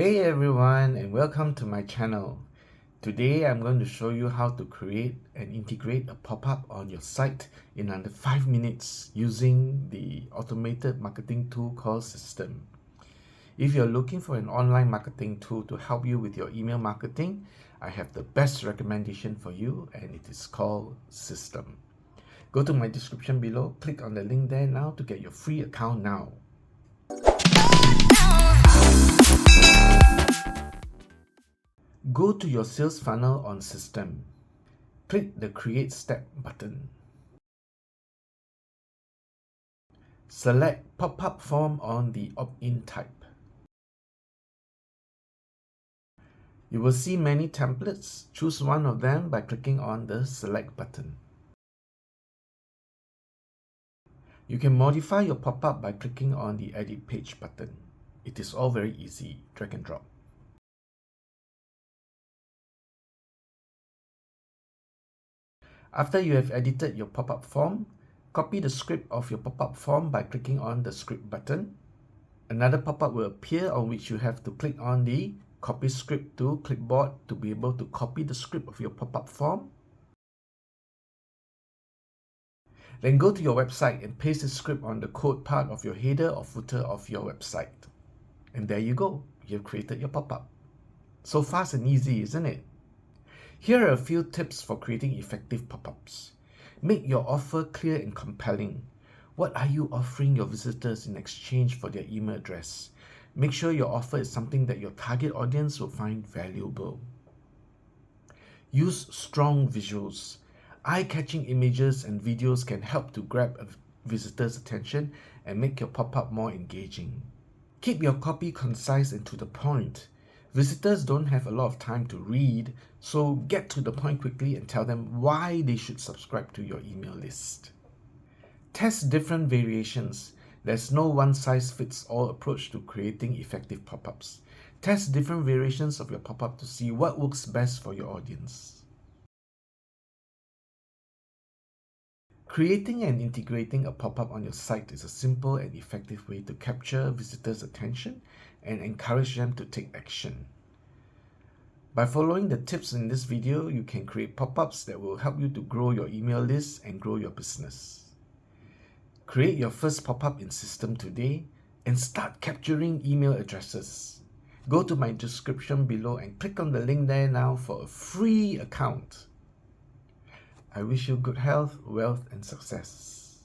Hey everyone, and welcome to my channel. Today I'm going to show you how to create and integrate a pop-up on your site in under 5 minutes using the automated marketing tool called System. If you're looking for an online marketing tool to help you with your email marketing, I have the best recommendation for you, and it is called System. Go to my description below, click on the link there now to get your free account now. Go to your sales funnel on System. Click the Create Step button. Select Pop-up Form on the opt-in type. You will see many templates. Choose one of them by clicking on the Select button. You can modify your pop-up by clicking on the Edit Page button. It is all very easy, drag and drop. After you have edited your pop-up form, copy the script of your pop-up form by clicking on the Script button. Another pop-up will appear on which you have to click on the Copy Script to Clipboard to be able to copy the script of your pop-up form. Then go to your website and paste the script on the code part of your header or footer of your website. And there you go, you've created your pop-up. So fast and easy, isn't it? Here are a few tips for creating effective pop-ups. Make your offer clear and compelling. What are you offering your visitors in exchange for their email address? Make sure your offer is something that your target audience will find valuable. Use strong visuals. Eye-catching images and videos can help to grab a visitor's attention and make your pop-up more engaging. Keep your copy concise and to the point. Visitors don't have a lot of time to read, so get to the point quickly and tell them why they should subscribe to your email list. Test different variations. There's no one-size-fits-all approach to creating effective pop-ups. Test different variations of your pop-up to see what works best for your audience. Creating and integrating a pop-up on your site is a simple and effective way to capture visitors' attention and encourage them to take action. By following the tips in this video, you can create pop-ups that will help you to grow your email list and grow your business. Create your first pop-up in System today and start capturing email addresses. Go to my description below and click on the link there now for a free account. I wish you good health, wealth, and success.